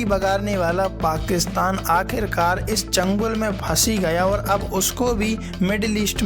बगाड़ने वाला पाकिस्तान आखिरकार इस चंगुल में फंस ही गया और अब उसको भी मिडिल ईस्ट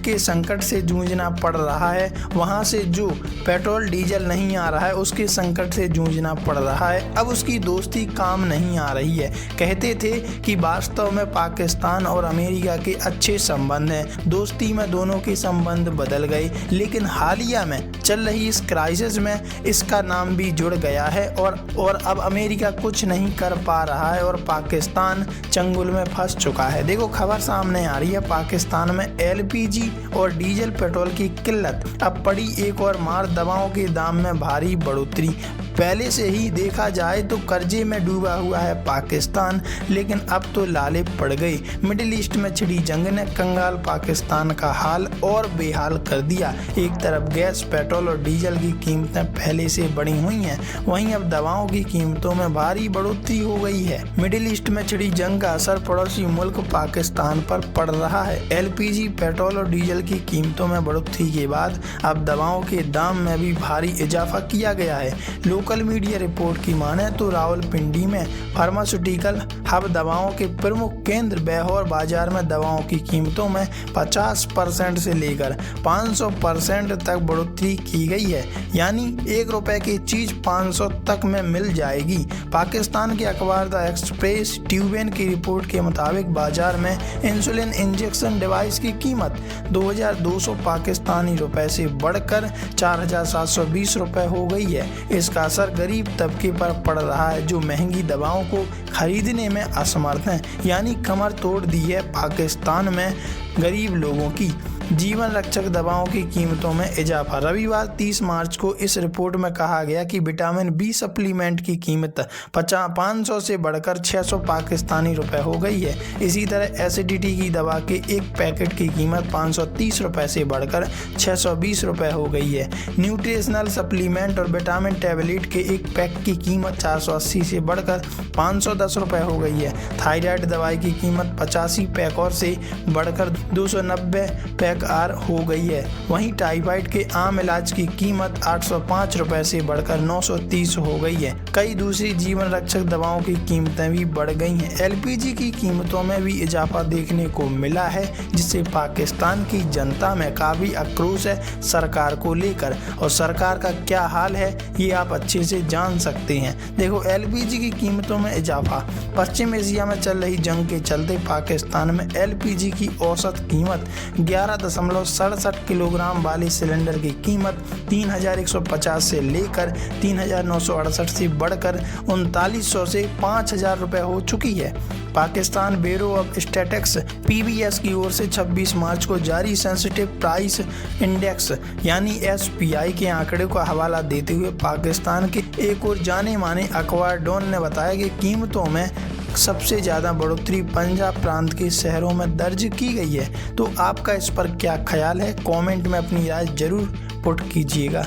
के संकट से जूझना पड़ रहा है। वहां से जो पेट्रोल डीजल नहीं आ रहा है उसके संकट से जूझना पड़ रहा है। अब उसकी दोस्ती काम नहीं आ रही है। कहते थे कि वास्तव में पाकिस्तान और अमेरिका के अच्छे संबंध हैं, दोस्ती में दोनों के संबंध बदल गए, लेकिन हालिया में चल रही इस क्राइसिस में इसका नाम भी जुड़ गया है और अब अमेरिका कुछ नहीं कर पा रहा है और पाकिस्तान चंगुल में फंस चुका है। देखो खबर सामने आ रही है, पाकिस्तान में एलपीजी और डीजल पेट्रोल की किल्लत, अब पड़ी एक और मार, दवाओं के दाम में भारी बढ़ोतरी। पहले से ही देखा जाए तो कर्जे में डूबा हुआ है पाकिस्तान, लेकिन अब तो लाले पड़ गई। मिडिल ईस्ट में छिड़ी जंग ने कंगाल पाकिस्तान का हाल और बेहाल कर दिया। एक तरफ गैस, पेट्रोल और डीजल की कीमतें पहले से बढ़ी हुई हैं, वहीं अब दवाओं की कीमतों में भारी बढ़ोतरी हो गई है। मिडिल ईस्ट में छिड़ी जंग का असर पड़ोसी मुल्क पाकिस्तान पर पड़ रहा है। एलपीजी, पेट्रोल और डीजल की कीमतों में बढ़ोतरी के बाद अब दवाओं के दाम में भी भारी इजाफा किया गया है। लोकल मीडिया रिपोर्ट की माने तो रावलपिंडी में फार्मास्यूटिकल हब दवाओं के प्रमुख केंद्र बेहौर बाजार में दवाओं की कीमतों में 50% से लेकर 500% तक बढ़ोतरी की गई है, यानी ₹1 की चीज 500 तक में मिल जाएगी। पाकिस्तान के अखबार द एक्सप्रेस ट्यूबेन की रिपोर्ट के मुताबिक बाजार में इंसुलिन इंजेक्शन डिवाइस की कीमत 2200 पाकिस्तानी रुपए से बढ़कर 4720 रुपए हो गई है। इसका असर गरीब तबके पर पड़ रहा है जो महंगी दवाओं को खरीदने में असमर्थ हैं, यानी कमर तोड़ दी है पाकिस्तान में गरीब लोगों की। जीवन रक्षक दवाओं की कीमतों में इजाफा। रविवार 30 मार्च को इस रिपोर्ट में कहा गया कि विटामिन बी सप्लीमेंट की कीमत 500 से बढ़कर 600 पाकिस्तानी रुपए हो गई है। इसी तरह एसिडिटी की दवा के एक पैकेट की कीमत 530 रुपए से बढ़कर 620 रुपए हो गई है। न्यूट्रिशनल सप्लीमेंट और विटामिन टैबलेट के एक पैक की कीमत 480 से बढ़कर 510 रुपए हो गई है। थायराइड दवाई की कीमत 85 पैक और से बढ़कर 290 पैक आर हो गई है। वहीं टाइफाइड के आम इलाज की कीमत 805 रुपए से बढ़कर 930 हो गई है। कई दूसरी जीवन रक्षक दवाओं की कीमतें भी बढ़ गई हैं। एलपीजी की कीमतों में भी इजाफा देखने को मिला है, जिससे पाकिस्तान की जनता में काफी आक्रोश है सरकार को लेकर, और सरकार का क्या हाल है ये आप अच्छे से जान सकते हैं। देखो एलपीजी की कीमतों में इजाफा। पश्चिम एशिया में चल रही जंग के चलते पाकिस्तान में एलपीजी की औसत कीमत 11.67 किलोग्राम वाले सिलेंडर की कीमत 3150 से लेकर 3968 से बढ़कर 3900 से 5000 रुपए हो चुकी है। Pakistan bureau of statistics PBS की ओर से 26 मार्च को जारी सेंसिटिव प्राइस इंडेक्स यानी एसपीआई के आंकड़े का हवाला देते हुए पाकिस्तान के एक और जाने माने अखबार डॉन ने बताया कि कीमतों में सबसे ज़्यादा बढ़ोतरी पंजाब प्रांत के शहरों में दर्ज की गई है। तो आपका इस पर क्या ख्याल है? कमेंट में अपनी राय जरूर पुट कीजिएगा।